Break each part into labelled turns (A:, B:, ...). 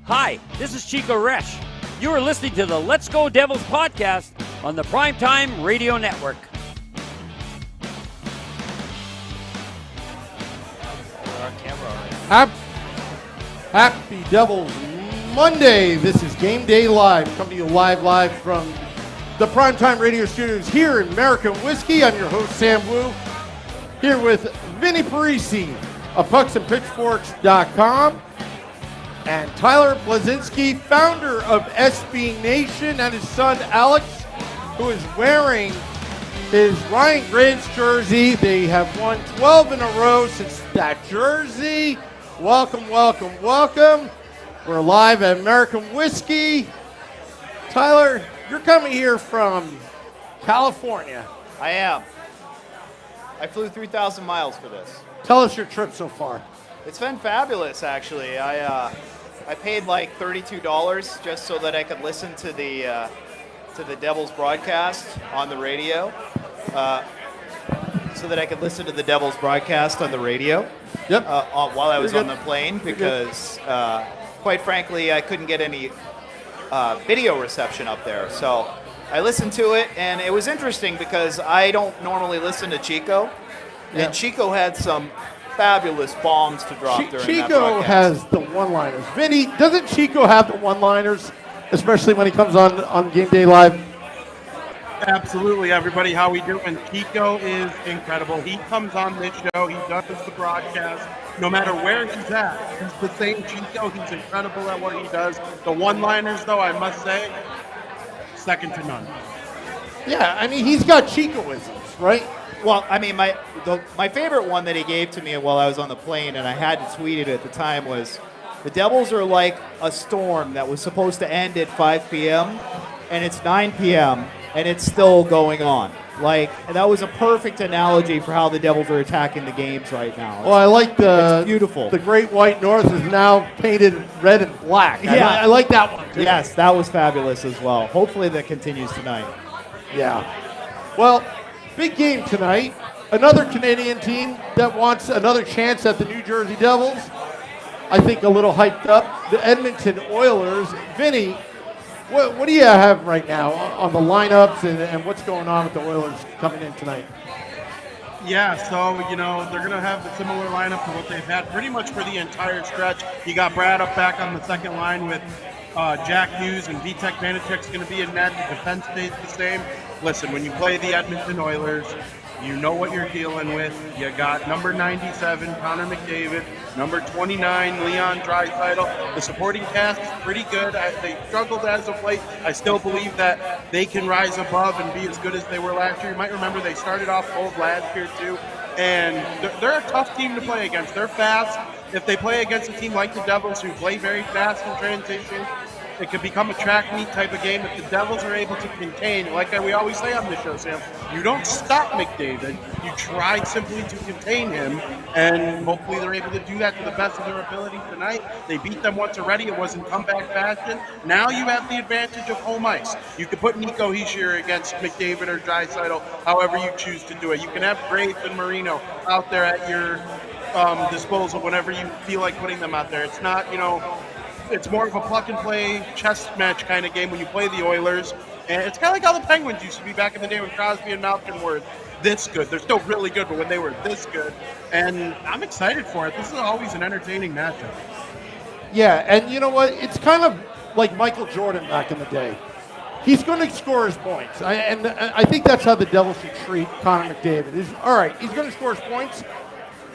A: Hi, this is Chico Resch. You are listening to the Let's Go Devils podcast on the Primetime Radio Network.
B: Happy Devils Monday. This is Game Day Live, coming to you live from the Primetime Radio Studios here in American Whiskey. I'm your host, Sam Wu, here with Vinnie Parise of PucksandPitchforks.com and Tyler Bleszinski, founder of SB Nation, and his son Alex, who is wearing his Ryan Graves jersey. They have won 12 in a row since that jersey. Welcome. We're live at American Whiskey. Tyler, you're coming here from California.
C: I am. I flew 3,000 miles for this.
B: Tell us your trip so far.
C: It's been fabulous, actually. I paid like $32 just so that I could listen to the Devils broadcast on the radio.
B: Yep.
C: While I was on the plane, because quite frankly, I couldn't get any video reception up there. So I listened to it, and it was interesting because I don't normally listen to Chico, and Chico had some fabulous bombs to drop during that
B: Chico
C: broadcast.
B: has the one-liners. Vinny, doesn't Chico have the one-liners, especially when he comes on Game Day Live?
D: Absolutely, everybody. How we doing? Chico is incredible. He comes on this show. He does the broadcast. No matter where he's at, he's the same Chico. He's incredible at what he does. The one-liners, though, I must say, second to none.
B: Yeah, I mean, he's got Chicoisms, right?
C: Well, I mean, my favorite one that he gave to me while I was on the plane, and I had to tweet it at the time, was the Devils are like a storm that was supposed to end at 5 p.m., and it's 9 p.m., and it's still going on. And that was a perfect analogy for how the Devils are attacking the games right now.
B: Well, I like
C: it's beautiful.
B: The Great White North is now painted red and black.
C: Yeah.
B: I like that one, too.
C: Yes, that was fabulous as well. Hopefully that continues tonight.
B: Yeah. Well, big game tonight. Another Canadian team that wants another chance at the New Jersey Devils. I think a little hyped up. The Edmonton Oilers. Vinny, what do you have right now on the lineups and what's going on with the Oilers coming in tonight?
D: Yeah, so, they're going to have a similar lineup to what they've had pretty much for the entire stretch. You got Brad up back on the second line with Jack Hughes, and Vitek Vanacek's going to be in net. The defense stays the same. Listen, when you play the Edmonton Oilers, you know what you're dealing with. You got number 97, Connor McDavid, number 29, Leon Draisaitl. The supporting cast is pretty good. They struggled as of late. I still believe that they can rise above and be as good as they were last year. You might remember they started off cold last year too. And they're a tough team to play against. They're fast. If they play against a team like the Devils, who play very fast in transition, it could become a track meet type of game. If the Devils are able to contain, like we always say on this show, Sam, you don't stop McDavid. You try simply to contain him, and hopefully they're able to do that to the best of their ability tonight. They beat them once already. It was in comeback fashion. Now you have the advantage of home ice. You could put Nico Hischier against McDavid or Draisaitl, however you choose to do it. You can have Graves and Marino out there at your disposal whenever you feel like putting them out there. It's not, it's more of a plug and play chess match kind of game when you play the Oilers. And it's kind of like how the Penguins used to be back in the day when Crosby and Malkin were this good. They're still really good, but when they were this good. And I'm excited for it. This is always an entertaining matchup.
B: Yeah, and you know what? It's kind of like Michael Jordan back in the day. He's going to score his points. I think that's how the Devils should treat Connor McDavid. All right, he's going to score his points,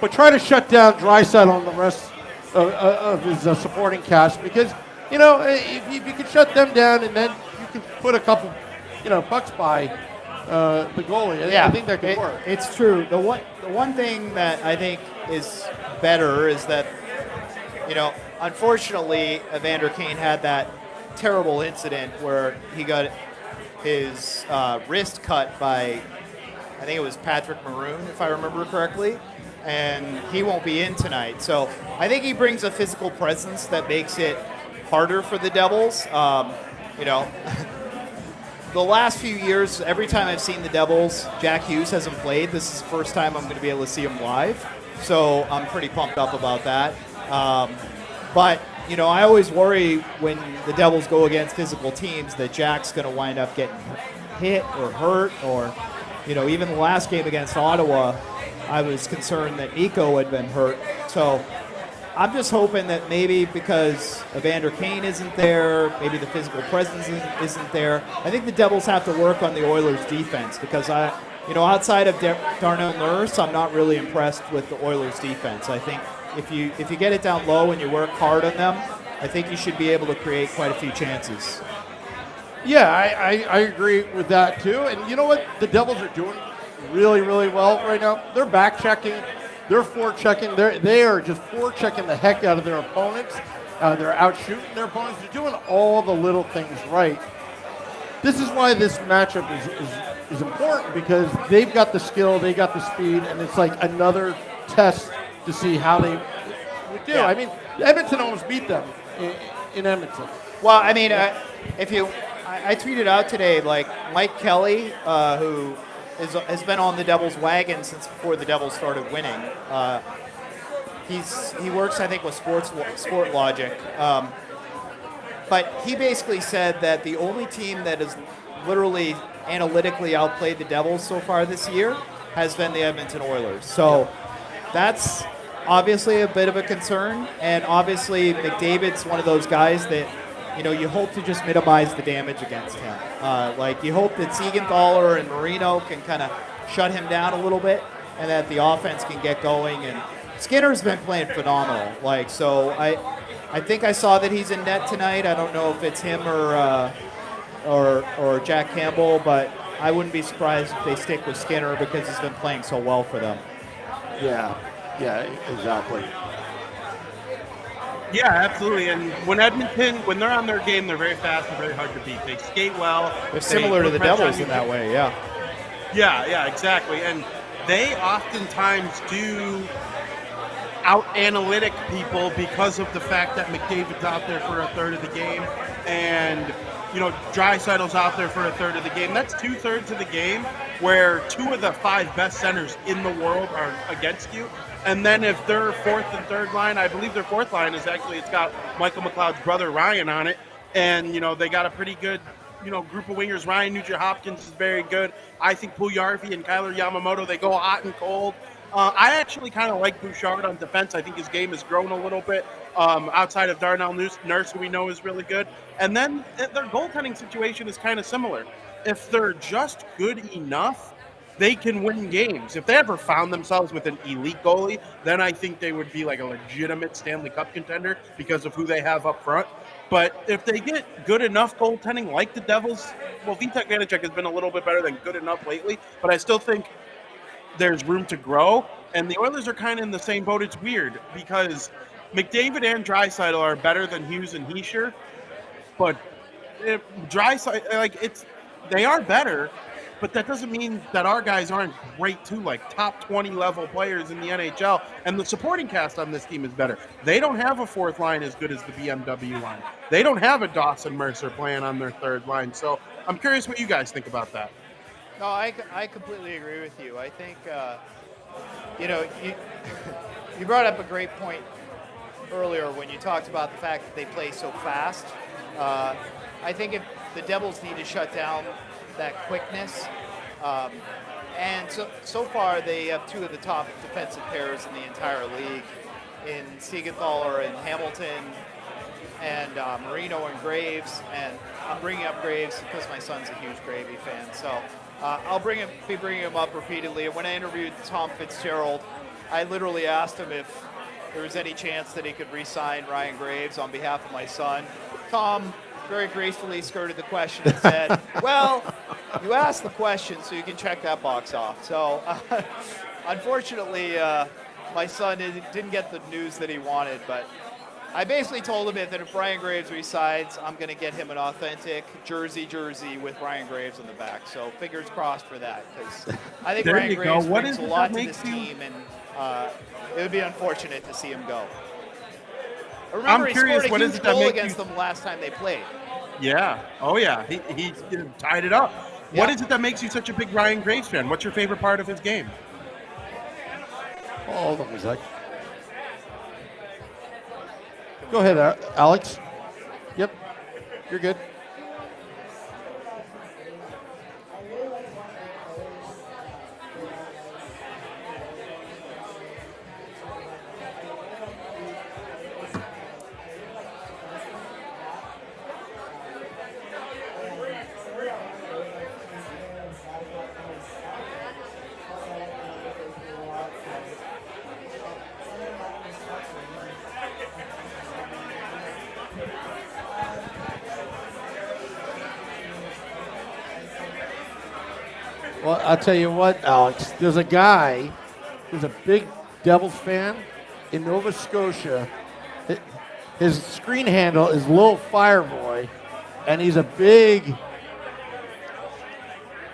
B: but try to shut down Draisaitl and the rest of his supporting cast, because if you could shut them down and then you can put a couple pucks by the goalie, I think that could work.
C: It's true. The one thing that I think is better is that unfortunately Evander Kane had that terrible incident where he got his wrist cut by, I think it was Patrick Maroon, if I remember correctly, and he won't be in tonight. So I think he brings a physical presence that makes it harder for the Devils. The last few years, every time I've seen the Devils, Jack Hughes hasn't played. This is the first time I'm going to be able to see him live, so I'm pretty pumped up about that. But I always worry when the Devils go against physical teams that Jack's going to wind up getting hit or hurt, or, even the last game against Ottawa, I was concerned that Nico had been hurt. So I'm just hoping that maybe because Evander Kane isn't there, maybe the physical presence isn't there. I think the Devils have to work on the Oilers' defense because outside of Darnell Nurse, I'm not really impressed with the Oilers' defense. I think if you get it down low and you work hard on them, I think you should be able to create quite a few chances.
B: Yeah, I agree with that too. And you know what the Devils are doing really, really well right now? They're back checking. They're forechecking. They are just forechecking the heck out of their opponents. They're out shooting their opponents. They're doing all the little things right. This is why this matchup is important because they've got the skill, they got the speed, and it's like another test to see how they would do.
C: Yeah.
B: I mean, Edmonton almost beat them in Edmonton.
C: Well, I mean, I tweeted out today, like Mike Kelly, who has been on the Devils wagon since before the Devils started winning. He works, I think, with Sport Logic. But he basically said that the only team that has literally analytically outplayed the Devils so far this year has been the Edmonton Oilers. So that's obviously a bit of a concern. And obviously McDavid's one of those guys that, you hope to just minimize the damage against him. You hope that Siegenthaler and Marino can kind of shut him down a little bit and that the offense can get going. And Skinner's been playing phenomenal. So I think I saw that he's in net tonight. I don't know if it's him or Jack Campbell, but I wouldn't be surprised if they stick with Skinner because he's been playing so well for them.
B: Yeah, exactly.
D: Yeah, absolutely. And when they're on their game, they're very fast and very hard to beat. They skate well.
C: They're similar to the Devils in that way, yeah.
D: Yeah, exactly. And they oftentimes do out-analytic people because of the fact that McDavid's out there for a third of the game and, Draisaitl's out there for a third of the game. That's 2/3 of the game where 2 of the 5 best centers in the world are against you. And then if their fourth and third line, I believe their fourth line is actually, it's got Michael McLeod's brother Ryan on it. And, they got a pretty good, group of wingers. Ryan Nugent-Hopkins is very good. I think Puljujarvi and Kyler Yamamoto, they go hot and cold. I actually kind of like Bouchard on defense. I think his game has grown a little bit outside of Darnell Nurse, who we know is really good. And then their goaltending situation is kind of similar. If they're just good enough, they can win games. If they ever found themselves with an elite goalie, then I think they would be like a legitimate Stanley Cup contender because of who they have up front. But if they get good enough goaltending like the Devils, well, Vitek Vanacek has been a little bit better than good enough lately, but I still think there's room to grow. And the Oilers are kind of in the same boat. It's weird because McDavid and Draisaitl are better than Hughes and Hischier, but Draisaitl, they are better, but that doesn't mean that our guys aren't great too, like top 20 level players in the NHL. And the supporting cast on this team is better. They don't have a fourth line as good as the BMW line. They don't have a Dawson Mercer playing on their third line. So I'm curious what you guys think about that.
C: No, I completely agree with you. I think, you brought up a great point earlier when you talked about the fact that they play so fast. I think if the Devils need to shut down that quickness, and so far they have 2 of the top defensive pairs in the entire league in Siegenthaler and Hamilton and Marino and Graves. And I'm bringing up Graves because my son's a huge Gravy fan. So I'll be bringing him up repeatedly. And when I interviewed Tom Fitzgerald, I literally asked him if there was any chance that he could re-sign Ryan Graves on behalf of my son. Tom very gracefully skirted the question and said, well, you asked the question, so you can check that box off. So unfortunately, my son didn't get the news that he wanted, but I basically told him that if Ryan Graves resigns, I'm going to get him an authentic jersey with Ryan Graves on the back. So fingers crossed for that, because I think Ryan Graves brings a lot to this team, and it would be unfortunate to see him go. Remember, he scored a huge goal against them last time they played.
D: Yeah. Oh, yeah. He tied it up.
C: Yeah.
D: What is it that makes you such a big Ryan Graves fan? What's your favorite part of his game?
B: Hold on a second. Go ahead, Alex. Yep, you're good. Well, I'll tell you what, Alex. There's a guy who's a big Devils fan in Nova Scotia. His screen handle is Lil Fireboy, and he's a big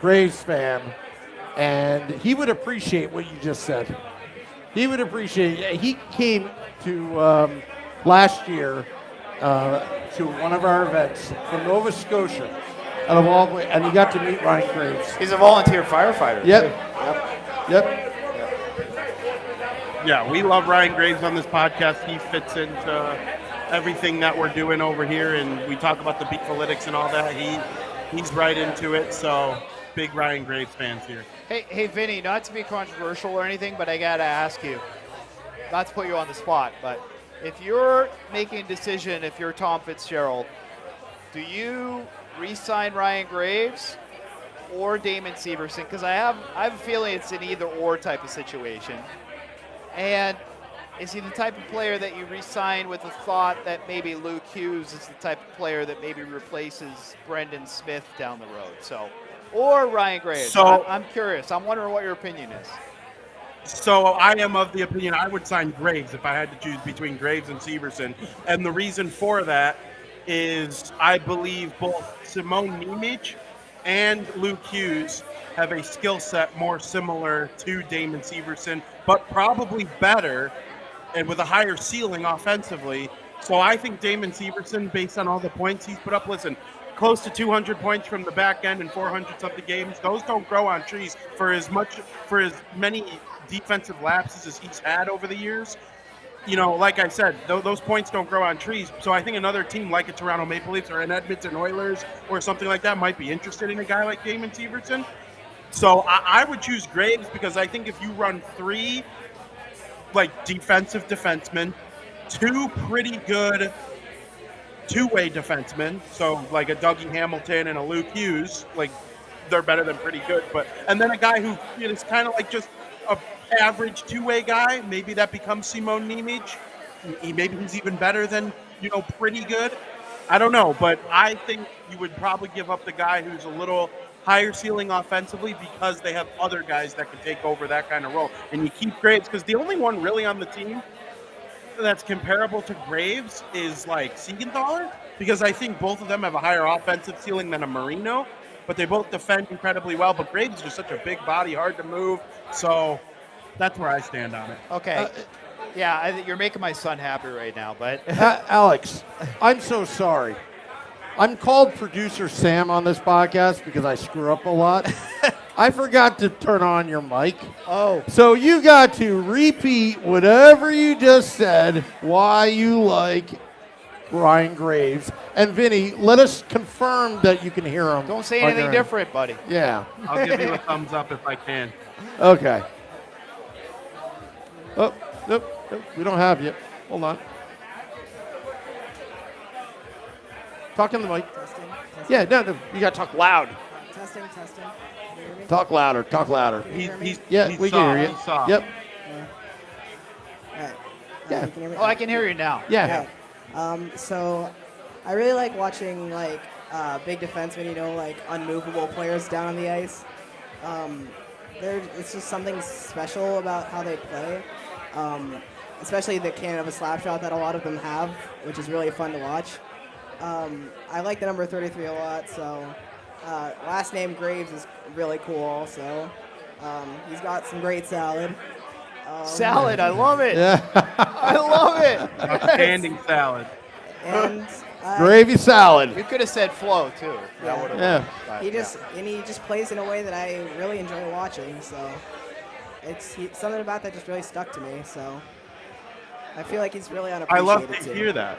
B: Braves fan. And he would appreciate what you just said. He would appreciate it. He came to last year to one of our events from Nova Scotia. Out of all, and he got to meet Ryan Graves.
C: He's a volunteer firefighter.
B: Yep.
C: Too.
B: Yep.
D: Yeah, we love Ryan Graves on this podcast. He fits into everything that we're doing over here, and we talk about the beat politics and all that. He's right into it. So big Ryan Graves fans here.
C: Hey, Vinnie, not to be controversial or anything, but I gotta ask you, not to put you on the spot, but if you're making a decision, if you're Tom Fitzgerald, do you re-sign Ryan Graves or Damon Severson? Because I have a feeling it's an either-or type of situation. And is he the type of player that you re-sign with the thought that maybe Luke Hughes is the type of player that maybe replaces Brendan Smith down the road? So, or Ryan Graves.
D: So
C: I'm curious. I'm wondering what your opinion is.
D: So I am of the opinion I would sign Graves if I had to choose between Graves and Severson. And the reason for that is I believe both Simone Nemec and Luke Hughes have a skill set more similar to Damon Severson, but probably better and with a higher ceiling offensively. So I think Damon Severson, based on all the points he's put up, listen, close to 200 points from the back end in 400-something games, those don't grow on trees for as many defensive lapses as he's had over the years. You know, like I said, those points don't grow on trees. So I think another team like a Toronto Maple Leafs or an Edmonton Oilers or something like that might be interested in a guy like Damon Severson. So I would choose Graves because I think if you run three, like, defensive defensemen, two pretty good two-way defensemen, so like a Dougie Hamilton and a Luke Hughes, like, they're better than pretty good. And then a guy who is kind of like just a average two-way guy, maybe that becomes Simone Nemec. Maybe he's even better than, pretty good. I don't know, but I think you would probably give up the guy who's a little higher ceiling offensively because they have other guys that can take over that kind of role. And you keep Graves because the only one really on the team that's comparable to Graves is like Siegenthaler, because I think both of them have a higher offensive ceiling than a Marino, but they both defend incredibly well. But Graves is just such a big body, hard to move. So that's where I stand on it.
C: Okay. You're making my son happy right now, but
B: Alex, I'm so sorry. I'm called Producer Sam on this podcast because I screw up a lot. I forgot to turn on your mic.
C: Oh.
B: So you got to repeat whatever you just said, why you like Ryan Graves. And Vinny, let us confirm that you can hear him.
C: Don't say anything different, buddy.
B: Yeah.
D: I'll give you a thumbs up if I can.
B: Okay. Oh, nope, we don't have you. Hold on. Talk in the mic.
E: Testing.
B: Yeah, no, you got to talk loud.
E: Testing. Can you hear me?
B: Talk louder.
D: He's
B: We
D: soft,
B: can hear you.
D: he's soft.
B: Yep.
E: All right.
B: Yeah.
E: You can hear me?
C: Oh, I can hear you now.
B: Yeah.
E: So I really like watching big defensemen, like unmovable players down on the ice. It's just something special about how they play, especially the cannon of a slap shot that a lot of them have, which is really fun to watch. I like the number 33 a lot, so last name Graves is really cool also. He's got some great salad.
C: Salad, I love it.
B: Yeah.
C: I love it.
D: Outstanding salad.
E: And
B: Gravy salad.
C: You could have said flow too. That would have
B: Yeah.
C: worked, but,
E: he just plays in a way that I really enjoy watching. So it's something about that just really stuck to me. So I feel like he's really
D: I
E: unappreciated
D: love to
E: too.
D: hear that.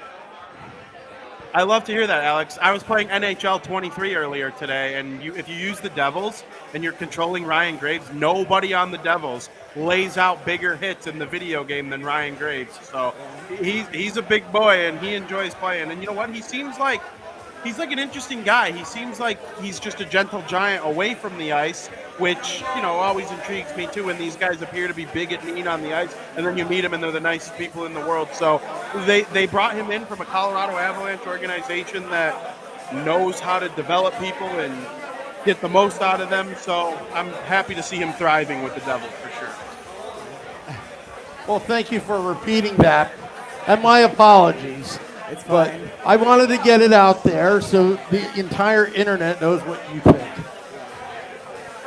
D: I love to hear that, Alex. I was playing NHL 23 earlier today, and if you use the Devils and you're controlling Ryan Graves, nobody on the Devils lays out bigger hits in the video game than Ryan Graves. So he's a big boy, and he enjoys playing. And you know what? He's like an interesting guy. He seems like he's just a gentle giant away from the ice, which, always intrigues me too when these guys appear to be big and mean on the ice, and then you meet them and they're the nicest people in the world. So they brought him in from a Colorado Avalanche organization that knows how to develop people and get the most out of them. So I'm happy to see him thriving with the Devils for sure.
B: Well, thank you for repeating that, and my apologies.
E: It's
B: But
E: fine.
B: I wanted to get it out there so the entire internet knows what you think.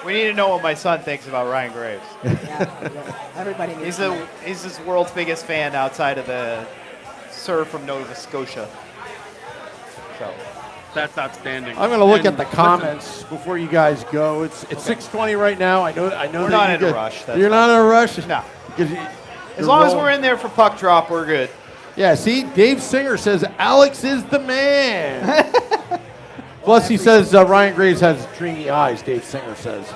C: We need to know what my son thinks about Ryan Graves.
E: Yeah. Everybody needs to know.
C: He's this world's biggest fan outside of the sir from Nova Scotia. So
D: That's outstanding.
B: I'm going to look
D: And
B: at the comments before you guys go. It's 6:20 right now. I know.
C: We're
B: that
C: not
B: you
C: in a
B: get-
C: rush, that's
B: You're not in a rush.
C: No.
B: Because
C: as long as we're in there for puck drop, we're good.
B: Yeah. See, Dave Singer says Alex is the man. Plus, he says Ryan Graves has dreamy eyes. Dave Singer says.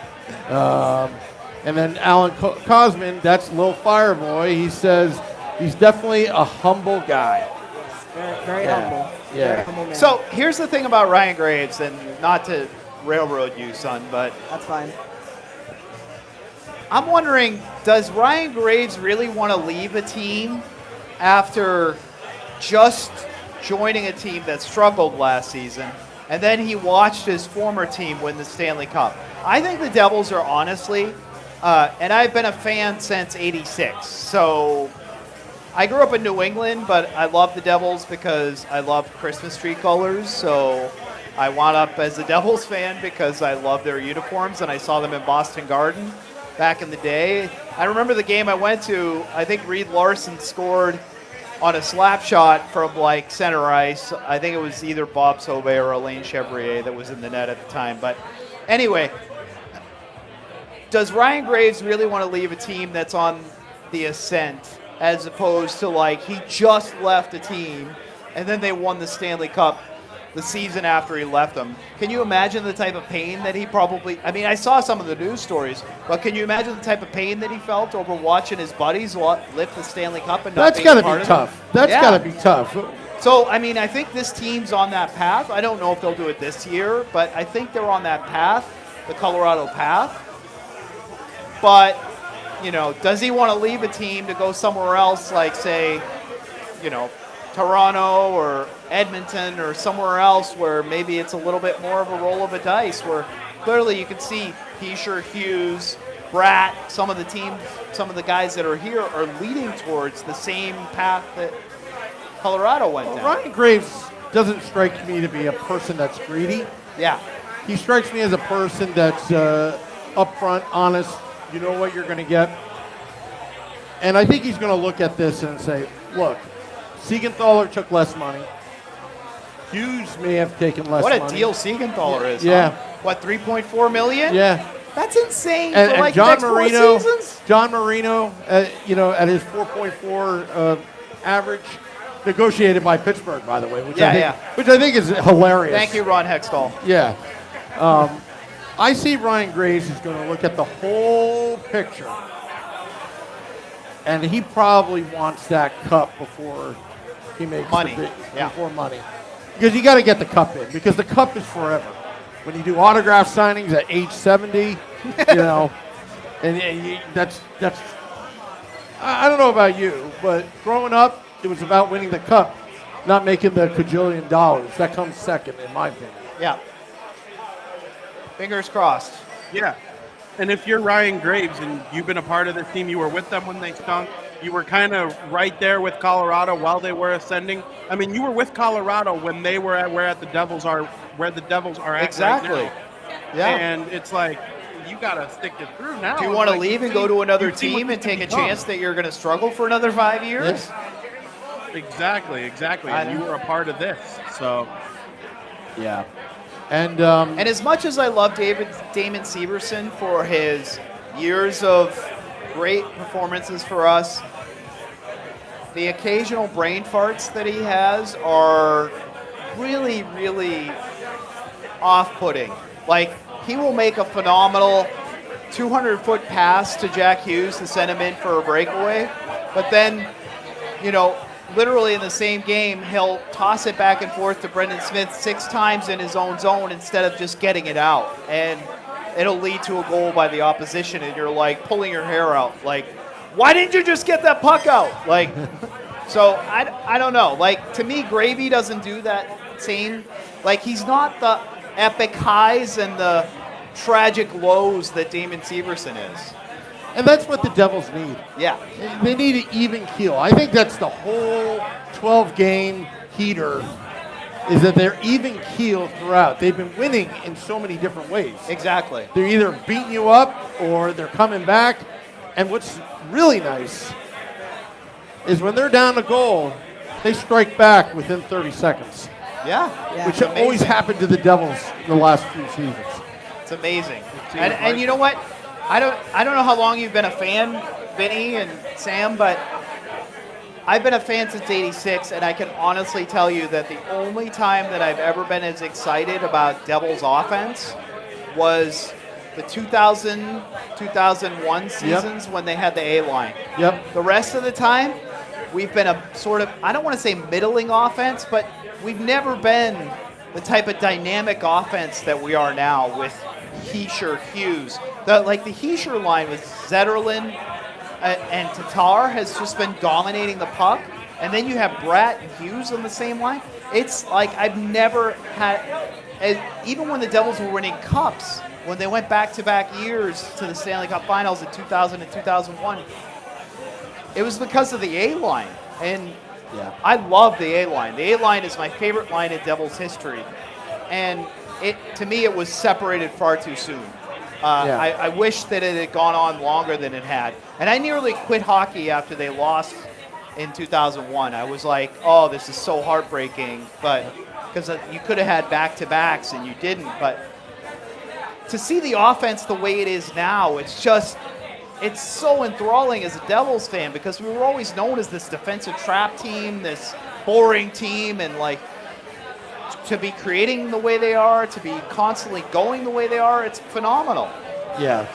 B: And then Alan Cosman, that's Lil Fireboy. He says he's definitely a humble guy.
E: Very, very
B: Yeah.
E: humble.
B: Yeah.
E: Very humble man.
C: So here's the thing about Ryan Graves, and not to railroad you, son, but
E: That's fine.
C: I'm wondering, does Ryan Graves really want to leave a team after just joining a team that struggled last season, and then he watched his former team win the Stanley Cup? I think the Devils are honestly, and I've been a fan since '86, so I grew up in New England, but I love the Devils because I love Christmas tree colors, so I wound up as a Devils fan because I love their uniforms, and I saw them in Boston Garden back in the day. I remember the game I went to, I think Reed Larson scored on a slap shot from like center ice. I think it was either Bob Sauvé or Alain Chevrier that was in the net at the time. But anyway, does Ryan Graves really want to leave a team that's on the ascent as opposed to like he just left a team and then they won the Stanley Cup the season after he left them? Can you imagine the type of pain that he probably, I mean, I saw some of the news stories, but can you imagine the type of pain that he felt over watching his buddies lift the Stanley Cup and not
B: That's
C: being
B: got to
C: part
B: be
C: of
B: tough.
C: it?
B: That's
C: Yeah.
B: got to be tough.
C: So, I mean, I think this team's on that path. I don't know if they'll do it this year, but I think they're on that path, the Colorado path. But, does he want to leave a team to go somewhere else, like, say, Toronto or Edmonton or somewhere else where maybe it's a little bit more of a roll of a dice, where clearly you can see Heischer, Hughes, Bratt, some of the guys that are here are leading towards the same path that Colorado went
B: Well,
C: down.
B: Ryan Graves doesn't strike me to be a person that's greedy.
C: Yeah.
B: He strikes me as a person that's upfront, honest. You know what you're going to get. And I think he's going to look at this and say, look, Siegenthaler took less money. Hughes may have taken less money.
C: What a deal Siegenthaler is.
B: Yeah.
C: Huh? What, $3.4 million?
B: Yeah.
C: That's insane
B: And,
C: for like
B: John
C: the next
B: Marino,
C: 4 seasons.
B: John Marino, at his 4.4 average, negotiated by Pittsburgh, by the way, which I think is hilarious.
C: Thank you, Ron Hextall.
B: Yeah. I see Ryan Graves is going to look at the whole picture, and he probably wants that cup before he makes
C: Money.
B: before money. Because you got to get the cup in, because the cup is forever. When you do autograph signings at age 70, and that's I don't know about you, but growing up, it was about winning the cup, not making the cajillion dollars. That comes second, in my opinion.
C: Yeah. Fingers crossed.
D: Yeah. And if you're Ryan Graves and you've been a part of this team, you were with them when they stunk, you were kind of right there with Colorado while they were ascending. I mean, you were with Colorado when they were at where the Devils are at
C: Exactly.
D: right now.
C: Yeah.
D: And it's like, you got to stick it through now.
C: Do you want to
D: Like,
C: leave and
D: see-
C: go to another
D: you see what
C: team and
D: this can
C: take a
D: become.
C: chance that you're going to struggle for another 5 years?
D: Exactly.
C: I
D: And you
C: know.
D: were a part of this. So,
B: Yeah. And
C: And as much as I love Damon Severson for his years of great performances for us, the occasional brain farts that he has are really, really off-putting. Like, he will make a phenomenal 200-foot pass to Jack Hughes to send him in for a breakaway, but then, literally in the same game, he'll toss it back and forth to Brendan Smith 6 times in his own zone instead of just getting it out. And it'll lead to a goal by the opposition, and you're like pulling your hair out. Like, why didn't you just get that puck out? Like, so I don't know. Like, to me, Gravy doesn't do that same. Like, he's not the epic highs and the tragic lows that Damon Severson is.
B: And that's what the Devils need.
C: Yeah.
B: They need an even keel. I think that's the whole 12-game heater, is that they're even keel throughout. They've been winning in so many different ways.
C: Exactly.
B: They're either beating you up or they're coming back. And what's really nice is when they're down a goal, they strike back within 30 seconds.
C: Yeah.
B: Which always happened to the Devils in the last few seasons.
C: It's amazing. And you know what? I don't know how long you've been a fan, Vinnie and Sam, but I've been a fan since '86, and I can honestly tell you that the only time that I've ever been as excited about Devils offense was the 2000, 2001 seasons when they had the A-line.
B: Yep.
C: The rest of the time, we've been a sort of, I don't want to say middling offense, but we've never been the type of dynamic offense that we are now with Heischer, Hughes. The Heischer line with Zetterlund and Tatar has just been dominating the puck. And then you have Bratt and Hughes on the same line. It's like I've never had, even when the Devils were winning cups, when they went back-to-back years to the Stanley Cup Finals in 2000 and 2001, it was because of the A-line. And I love the A-line. The A-line is my favorite line in Devils history. And to me, it was separated far too soon. I wish that it had gone on longer than it had. And I nearly quit hockey after they lost in 2001. I was like, oh, this is so heartbreaking. But because you could have had back-to-backs and you didn't. But to see the offense the way it is now, it's so enthralling as a Devils fan, because we were always known as this defensive trap team, this boring team, and like, to be creating the way they are, to be constantly going the way they are, it's phenomenal.
B: Yeah.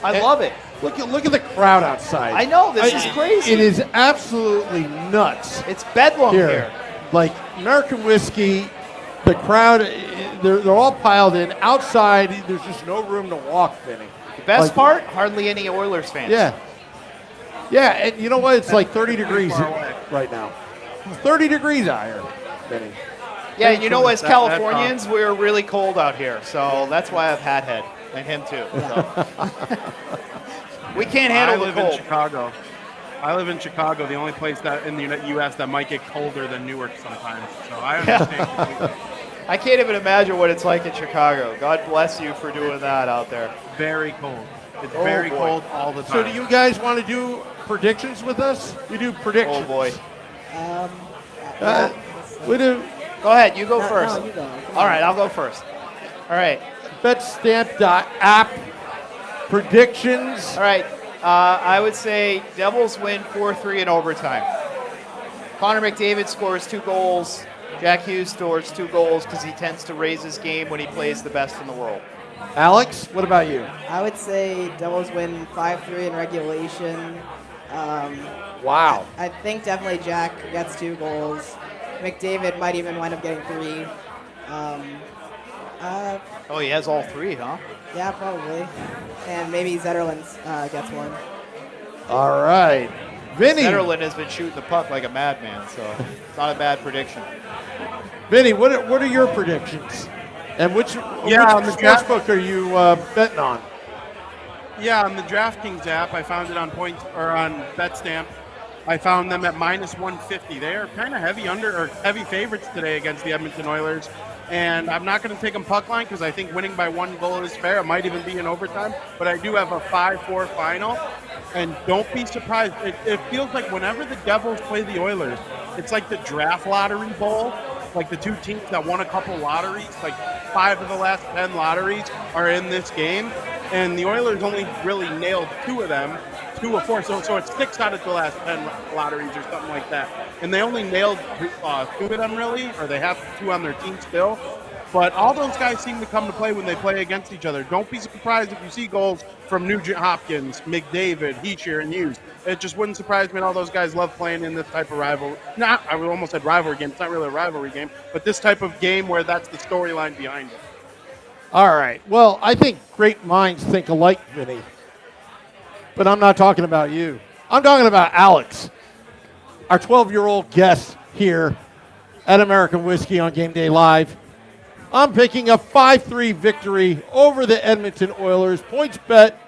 C: I love it.
B: Look at the crowd outside.
C: I know, this is crazy.
B: It is absolutely nuts.
C: It's bedlam here.
B: Like, American whiskey, the crowd, they're all piled in. Outside, there's just no room to walk, Vinny.
C: The best part, hardly any Oilers fans.
B: Yeah. Yeah, and you know what? It's like 30 degrees right now. 30 degrees out here, Vinny.
C: Yeah, you know, as Californians, we're really cold out here, so that's why I have hat head, and him too. So. We can't handle the cold.
D: I live in Chicago. I live in Chicago, the only place that in the U.S. that might get colder than Newark sometimes. So I understand completely.
C: I can't even imagine what it's like in Chicago. God bless you for doing that out there.
D: Very cold. It's very cold all the time.
B: So do you guys want to do predictions with us? You do predictions.
C: Oh, boy.
B: We do.
C: Go ahead. You go first.
E: No, you go.
C: All right, I'll go first. All right.
B: Betstamp.app predictions.
C: All right. I would say Devils win 4-3 in overtime. Connor McDavid scores 2 goals. Jack Hughes scores 2 goals because he tends to raise his game when he plays the best in the world.
B: Alex, what about you?
E: I would say Devils win 5-3 in regulation.
B: Wow.
E: I think definitely Jack gets 2 goals. McDavid might even wind up getting 3.
C: Oh, he has all 3, huh?
E: Yeah, probably. And maybe Zetterlund gets 1.
B: All right. Vinny.
C: Zetterlund has been shooting the puck like a madman, so it's not a bad prediction.
B: Vinny, what are your predictions? And which sportsbook are you betting on?
D: Yeah, on the DraftKings app, I found it on BetStamp. I found them at -150. They are kind of heavy favorites today against the Edmonton Oilers. And I'm not going to take them puck line because I think winning by 1 goal is fair. It might even be in overtime. But I do have a 5-4 final. And don't be surprised. It feels like whenever the Devils play the Oilers, it's like the draft lottery bowl. Like the 2 teams that won a couple lotteries, like 5 of the last 10 lotteries are in this game. And the Oilers only really nailed 2 of them. 2 of 4. So it's 6 out of the last 10 lotteries or something like that. And they only nailed 2 of them, really, or they have 2 on their team still. But all those guys seem to come to play when they play against each other. Don't be surprised if you see goals from Nugent Hopkins, McDavid, Heischer, and Hughes. It just wouldn't surprise me. And all those guys love playing in this type of rivalry. I almost said rivalry game. It's not really a rivalry game, but this type of game where that's the storyline behind it.
B: All right. Well, I think great minds think alike, Vinny. But I'm not talking about you. I'm talking about Alex, our 12-year-old guest here at American Whiskey on Game Day Live. I'm picking a 5-3 victory over the Edmonton Oilers. Points bet,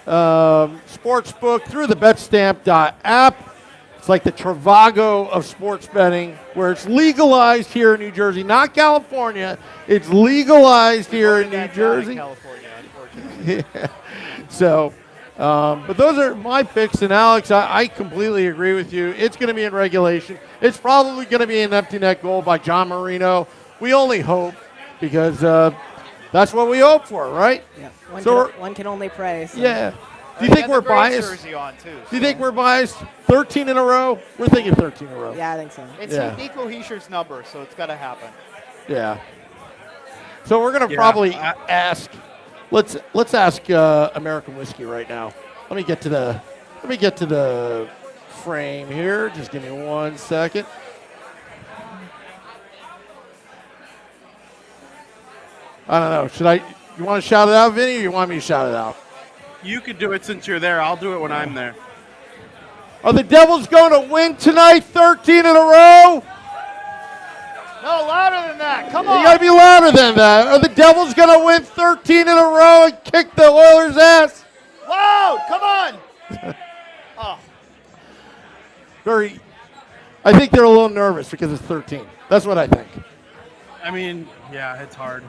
B: sportsbook through the betstamp.app. It's like the Trivago of sports betting, where it's legalized here in New Jersey, not California. It's legalized here in New Jersey.
C: California, unfortunately.
B: Yeah. So, but those are my picks. And Alex, I completely agree with you. It's going to be in regulation. It's probably going to be an empty net goal by John Marino. We only hope, because that's what we hope for, right?
E: Yeah. One can only pray. So.
B: Yeah. Do you think we're biased?
C: Do
B: you think we're biased? 13 in a row? We're thinking 13 in a row.
E: Yeah, I think so.
C: It's Nico Heischer's number, so it's got to happen.
B: Yeah. So we're going to probably ask. Let's ask American Whiskey right now. Let me get to the frame here. Just give me 1 second. I don't know. You want to shout it out, Vinny, or you want me to shout it out?
D: You could do it since you're there. I'll do it when I'm there.
B: Are the Devils going to win tonight, 13 in a row?
C: No, louder than that. Come on.
B: You got to be louder than that. Are the Devils going to win 13 in a row and kick the Oilers' ass?
C: Whoa, come on. Oh.
B: I think they're a little nervous because it's 13. That's what I think.
D: I mean, yeah, it's hard.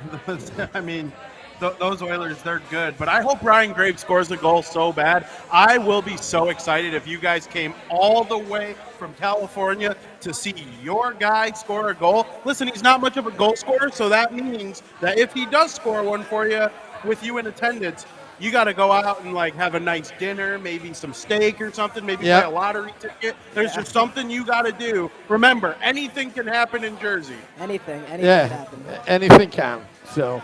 D: I mean, those Oilers, they're good. But I hope Ryan Graves scores a goal so bad. I will be so excited if you guys came all the way from California to see your guy score a goal. Listen, he's not much of a goal scorer, so that means that if he does score one for you with you in attendance, you got to go out and have a nice dinner, maybe some steak or something, maybe buy a lottery ticket. There's just something you got to do. Remember, anything can happen in Jersey.
E: Anything can happen.
B: Anything can. So,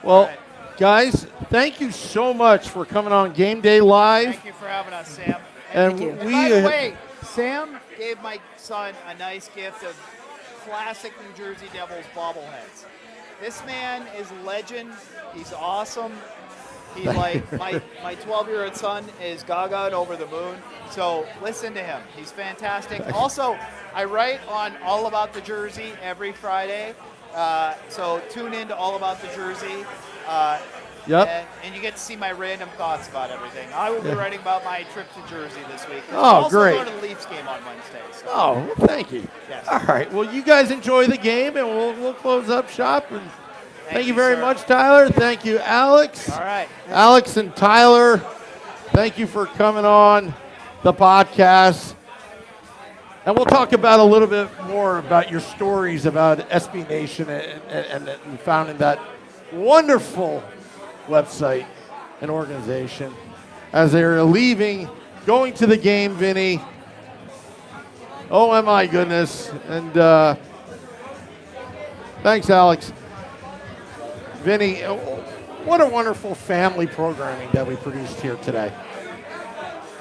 B: well, guys, thank you so much for coming on Game Day Live.
C: Thank you for having us, Sam.
B: And
C: by the way, Sam gave my son a nice gift of classic New Jersey Devils bobbleheads. This man is a legend. He's awesome. He's like, my 12-year-old son is gaga over the moon. So listen to him. He's fantastic. Also, I write on All About the Jersey every Friday. So tune in to All About the Jersey. And you get to see my random thoughts about everything. I will be writing about my trip to Jersey this week.
B: Oh, great.
C: Also going to the Leafs game on Wednesday. So.
B: Oh, well, thank you.
C: Yes.
B: All right. Well, you guys enjoy the game, and we'll close up shop. And thank you very much, Tyler. Thank you, Alex.
C: All right.
B: Alex and Tyler, thank you for coming on the podcast. And we'll talk about a little bit more about your stories about SB Nation and founding that wonderful website and organization as they're leaving, going to the game, Vinny. Oh, my goodness. And thanks, Alex. Vinny, what a wonderful family programming that we produced here today.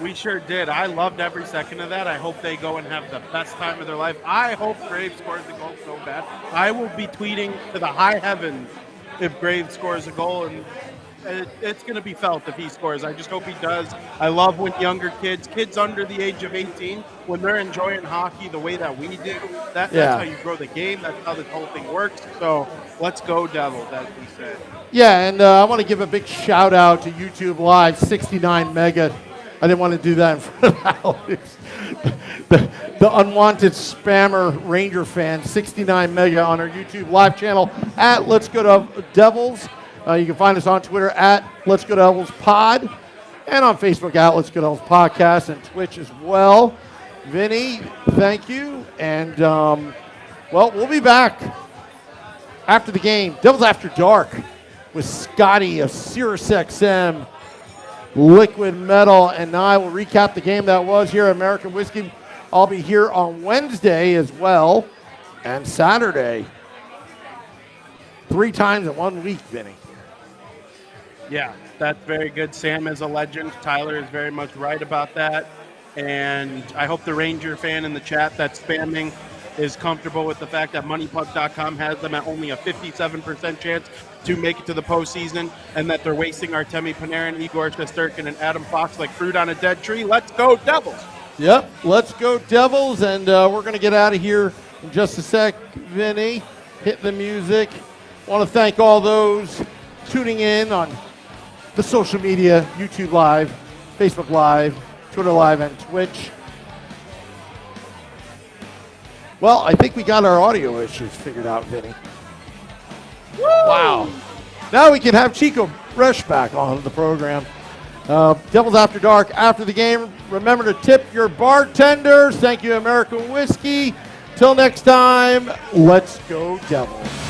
D: We sure did. I loved every second of that. I hope they go and have the best time of their life. I hope Graves scores a goal so bad. I will be tweeting to the high heavens if Graves scores a goal, and it's going to be felt if he scores. I just hope he does. I love when younger kids under the age of 18, when they're enjoying hockey the way that we do, that's how you grow the game. That's how this whole thing works. So let's go Devils, as we said. Yeah,
B: and I want to give a big shout out to YouTube Live, 69 Mega. I didn't want to do that in front of Alex. The unwanted spammer Ranger fan, 69 Mega on our YouTube Live channel at Let's Go to Devils. You can find us on Twitter at Let's Go Devils Pod, and on Facebook at Let's Go Devils Podcast, and Twitch as well. Vinny, thank you. And, we'll be back after the game. Devils After Dark with Scotty of SiriusXM Liquid Metal, and I will recap the game that was here at American Whiskey. I'll be here on Wednesday as well, and Saturday. 3 times in 1 week, Vinny.
D: Yeah, that's very good. Sam is a legend. Tyler is very much right about that. And I hope the Ranger fan in the chat that's spamming is comfortable with the fact that MoneyPuck.com has them at only a 57% chance to make it to the postseason, and that they're wasting Artemi Panarin, Igor Shesterkin, and Adam Fox like fruit on a dead tree. Let's go, Devils!
B: Yep, let's go Devils, and we're going to get out of here in just a sec. Vinny, hit the music. Want to thank all those tuning in on the social media, YouTube Live, Facebook Live, Twitter Live, and Twitch. Well, I think we got our audio issues figured out, Vinny. Woo! Wow. Now we can have Chico Resch back on the program. Devils After Dark after the game. Remember to tip your bartenders. Thank you, American Whiskey. Till next time, let's go Devils.